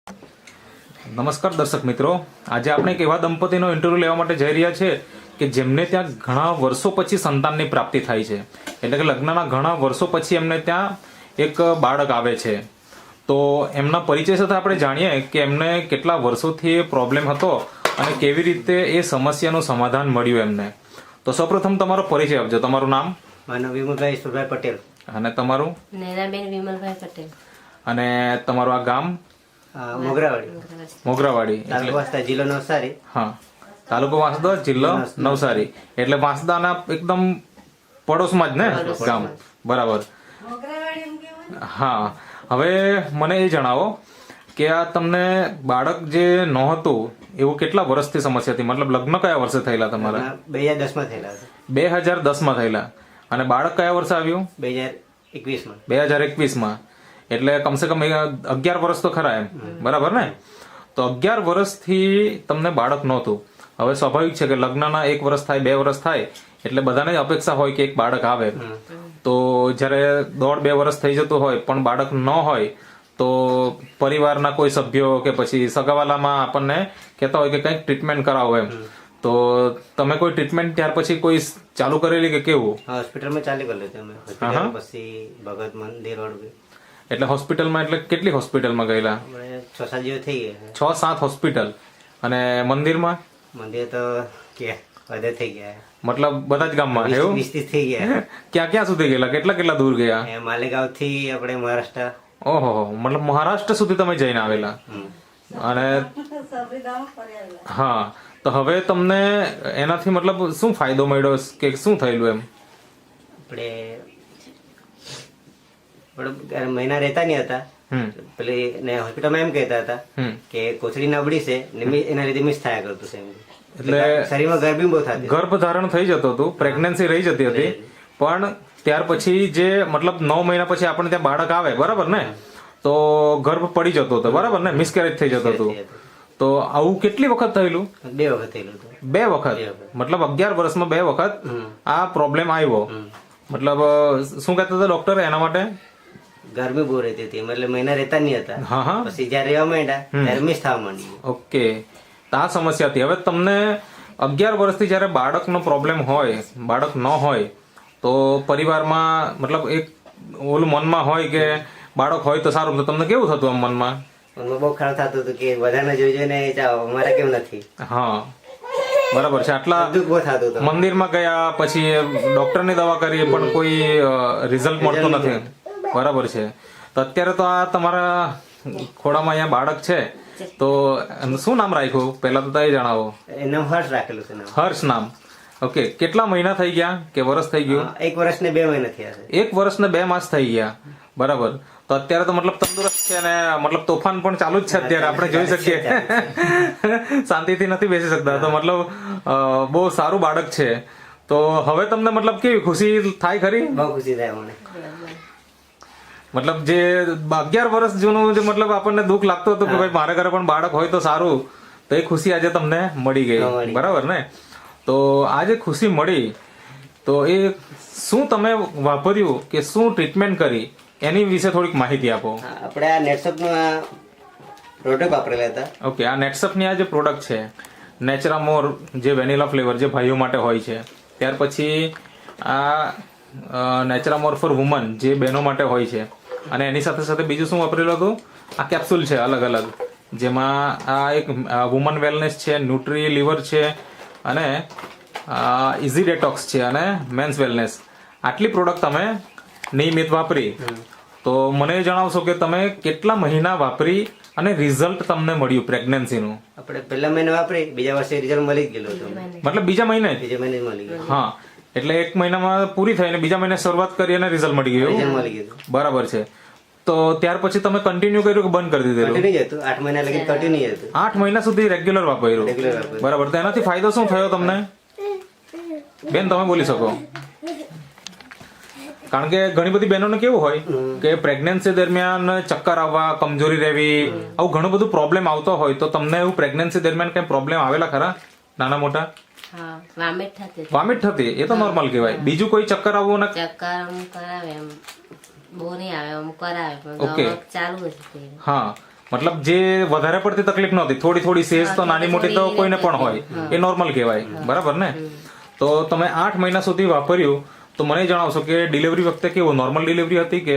નમસ્કાર દર્શક મિત્રો, આજે આપણે એક એવા દંપતીનો ઇન્ટરવ્યુ લેવા માટે જઈ રહ્યા છે કે જેમને ત્યાં ઘણા વર્ષો પછી સંતાનની પ્રાપ્તિ થાય છે. એટલે કે લગ્નના ઘણા વર્ષો પછી એમને ત્યાં એક બાળક આવે છે. તો એમના પરિચય સાથે આપણે જાણીએ કે એમને કેટલા વર્ષોથી એ પ્રોબ્લેમ હતો અને કેવી રીતે એ સમસ્યાનું સમાધાન મળ્યું એમને. તો સૌપ્રથમ તમારો પરિચય આપજો. તમારું નામ? મારું વિમલભાઈ ઈશ્વરભાઈ પટેલ. અને તમારું? નૈનાબેન વિમલભાઈ પટેલ. અને તમારું આ ગામ? મોગરાવાડી. મોગરાવાડી તાલુકો વાંસદા, જિલ્લો નવસારી. હા, તાલુકો વાંસદા, જિલ્લો નવસારી. એટલે વાંસદાના એકદમ પડોશમાં જ ને ગામ? બરાબર. હા, હવે મને એ જણાવો કે આ તમને બાળક જે નહોતું એવું કેટલા વર્ષથી સમસ્યા હતી? મતલબ લગ્ન કયા વર્ષે થયેલા તમારા? 2010 માં થયેલા. 2010 માં થયેલા. અને બાળક કયા વર્ષે આવ્યું? 2021 માં. 2021 માં. એટલે કમસે કમ 11 વર્ષ તો ખરા એમ, બરાબર ને? તો 11 વર્ષથી તમને બાળક નહોતું. હવે સ્વાભાવિક છે કે લગ્નના 1 વર્ષ થાય, 2 વર્ષ થાય એટલે બધાને અપેક્ષા હોય કે એક બાળક આવે. તો જ્યારે 1.5-2 વર્ષ થઈ જતું હોય પણ બાળક ન હોય તો પરિવારના કોઈ સભ્યો કે પછી સગાવાલામાં આપણને કહેતા હોય કે કંઈક ટ્રીટમેન્ટ કરાવો એમ. તો તમે કોઈ ટ્રીટમેન્ટ ત્યાર પછી કોઈ ચાલુ કરેલી કે કેવું? હોસ્પિટલમાં ચાલુ કરેલું હતું. પછી ભગત મંદિર રોડ. એટલે હોસ્પિટલમાં એટલે કેટલી હોસ્પિટલમાં ગયેલા? 6-7 જેવું થઈ ગયા. 6-7 હોસ્પિટલ. અને મંદિરમાં? મંદિર તો કે બધા થઈ ગયા. મતલબ બધા જ ગામમાં? એવું 20-30 થઈ ગયા. ક્યાં ક્યાં સુધી ગયેલા? કેટલા દૂર ગયા? માલેગાંવ થી આપણે મહારાષ્ટ્ર. ઓહો, મતલબ મહારાષ્ટ્ર સુધી તમે જઈને આવેલા. અને હા, તો હવે તમને એનાથી મતલબ શું ફાયદો મળ્યો કે શું થયેલું એમ? આપણે મહિના રહેતા નહીં હતા. પેલી ને હોસ્પિટલમાં એમ કહેતા હતા કે કોથળી નબળી છે ને એના લીધે મિસ થયા કરતું છે. એટલે શરીરમાં ગર્ભી બહુ થતી. ગર્ભ ધારણ થઈ જતું હતું, પ્રેગ્નન્સી રહી જતી હતી. પણ ત્યાર પછી જે મતલબ 9 મહિના પછી આપણે ત્યાં બાળક આવે, બરાબર ને? તો ગર્ભ પડી જતો હતો, બરાબર ને? મિસકેરેજ થઈ જતું હતું. તો આવું કેટલી વખત થયેલું? 2 વખત થયેલું. 2 વખત? મતલબ 11 વર્ષમાં 2 વખત આ પ્રોબ્લેમ આવ્યો. મતલબ શું કહેતા હતા ડોક્ટર એના માટે? ગરમી બહુ રહેતી હતી, એટલે મહિના રહેતા નહીં હતા. હા હા. પછી જયારે રહેવા માંડ્યા ત્યારે મિસ થવા માંડી. ઓકે, તો આ સમસ્યા હતી. હવે તમને 11 વર્ષથી જયારે બાળકનો પ્રોબ્લેમ હોય, બાળક ન હોય, તો પરિવારમાં મતલબ એક ઓલું મનમાં હોય કે બાળક હોય તો સારું. તો તમને કેવું થતું આમ મનમાં? બહુ ખરાબ થતું હતું કે બધાને જોઈ જોઈને અમારે કેમ નથી. હા, બરાબર છે. આટલા દુઃખ બહુ થતું હતું. મંદિરમાં ગયા, પછી ડોક્ટરની દવા કરી પણ કોઈ રિઝલ્ટ મળતું નથી. બરાબર છે. તો અત્યારે તો આ તમારા ખોડામાં અહીંયા બાળક છે, તો શું નામ રાખ્યું પહેલા તો એ જણાવો. એનું હર્ષ રાખેલું છે. હર્ષ નામ. ઓકે, કેટલા મહિના થઈ ગયા કે વર્ષ થઈ ગયું? 1 વર્ષ ને 2 મહિના થયા છે. 1 વર્ષ ને 2 માસ થઈ ગયા, બરાબર. તો અત્યારે તો મતલબ તંદુરસ્ત છે અને મતલબ તોફાન પણ ચાલુ જ છે અત્યારે, આપણે જોઈ શકીએ. શાંતિથી નથી બેસી શકતા. તો મતલબ બહુ સારું બાળક છે. તો હવે તમને મતલબ કેવી ખુશી થાય ખરી? બહુ ખુશી થાય મને. મતલબ જે 11 વર્ષ જૂનું જે મતલબ આપણને દુઃખ લાગતું હતું કે ભાઈ મારા ઘરે પણ બાળક હોય તો સારું, તો એ ખુશી આજે તમને મળી ગઈ, બરાબર ને? તો આ જે ખુશી મળી, તો એ શું તમે વાપર્યું કે શું ટ્રીટમેન્ટ કરી એની વિશે થોડીક માહિતી આપો. આપણે આ નેટસપનું પ્રોડક્ટ વાપરેલા હતા. ઓકે, આ નેટસપની આ જે પ્રોડક્ટ છે નેચરામોર, જે વેનીલા ફ્લેવર જે ભાઈઓ માટે હોય છે. ત્યાર પછી આ નેચરામોર ફોર વુમન જે બહેનો માટે હોય છે. અને એની સાથે સાથે બીજું શું વાપરેલું હતું? આ કેપ્સ્યુલ છે અલગ અલગ, જેમાં આ એક વુમન વેલનેસ છે, ન્યુટ્રી લીવર છે અને ઇઝી ડેટોક્સ છે અને મેન્સ વેલનેસ. આટલી પ્રોડક્ટ તમે નિયમિત વાપરી. તો મને જણાવશો કે તમે કેટલા મહિના વાપરી અને રિઝલ્ટ તમને મળ્યું પ્રેગ્નન્સીનું? આપણે પહેલા મહિને વાપરી, બીજા વર્ષે રિઝલ્ટ મળી જ ગયેલું હતું. મતલબ બીજા મહિને? બીજા મહિને મળી ગયું. હા, એટલે 1 મહિનામાં પૂરી થઈ અને બીજા મહિને શરૂઆત કરી અને રિઝલ્ટ મળી ગયું. બરાબર છે. તો ત્યાર પછી તમે કન્ટિન્યુ કર્યું કે બંધ કરી દીધેલું? કન્ટિન્યુ હતું. 8 મહિના લગી કન્ટિન્યુ હતું. 8 મહિના સુધી રેગ્યુલર વાપર્યું, બરાબર. તો એનાથી ફાયદો શું થયો તમને બેન? તમે બોલી શકો. કારણ કે ઘણી બધી બહેનોને કેવું હોય કે પ્રેગ્નન્સી દરમિયાન ચક્કર આવવા, કમજોરી રહેવી, આવું ઘણું બધું પ્રોબ્લેમ આવતો હોય. તો તમને એવું પ્રેગ્નન્સી દરમિયાન કઈ પ્રોબ્લેમ આવેલા ખરા નાના મોટા? વામિટ થતી? એ તો નોર્મલ કહેવાય. બીજું કોઈ ચક્કર આવવું ને? ચક્કર કરાવે, એમ બહુ નહીં આવે, કરાવે, ચાલુ. હા, મતલબ જે વધારે પડતી તકલીફ નહોતી, થોડી થોડી સેજ તો નાની મોટી તો કોઈને પણ હોય, એ નોર્મલ કહેવાય, બરાબર ને? તો તમે 8 મહિના સુધી વાપર્યું, તો મને જણાવશો કે ડિલિવરી વખતે કેવું, નોર્મલ ડિલિવરી હતી કે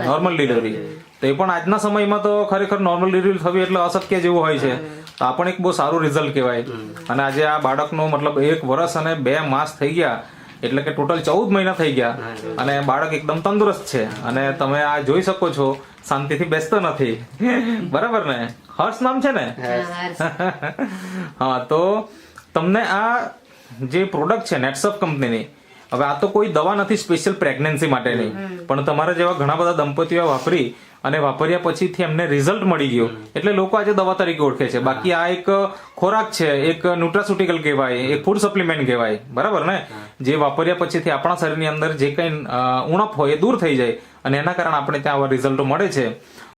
નોર્મલ ડિલિવરી? તો એ પણ આજના સમયમાં તો ખરેખર નોર્મલ ડિલિવરી થવી એટલે અશક્ય જેવું હોય છે. તો આ પણ એક બહુ સારું રિઝલ્ટ કહેવાય. અને આજે આ બાળકનો મતલબ 1 વર્ષ અને 2 માસ થઈ ગયા, એટલે કે ટોટલ 14 મહિના થઈ ગયા, અને બાળક એકદમ તંદુરસ્ત છે. અને તમે આ જોઈ શકો છો, શાંતિથી બેસતો નથી, બરાબર ને? હર્ષ નામ છે ને? હા, તો તમને આ જે પ્રોડક્ટ છે નેટસફ કંપનીની, હવે આ તો કોઈ દવા નથી સ્પેશિયલ પ્રેગ્નન્સી માટેની, પણ તમારા જેવા ઘણા બધા દંપતીઓ વાપરી અને વાપર્યા પછીથી એમને રિઝલ્ટ મળી ગયું, એટલે લોકો આજે દવા તરીકે ઓળખે છે. બાકી આ એક ખોરાક છે, એક ન્યુટ્રાસ્યુટિકલ કહેવાય, એક ફૂડ સપ્લિમેન્ટ કહેવાય, બરાબર ને? જે વાપર્યા પછીથી આપણા શરીરની અંદર જે કંઈ ઉણપ હોય એ દૂર થઈ જાય, અને એના કારણે આપણે ત્યાં આવા રિઝલ્ટો મળે છે.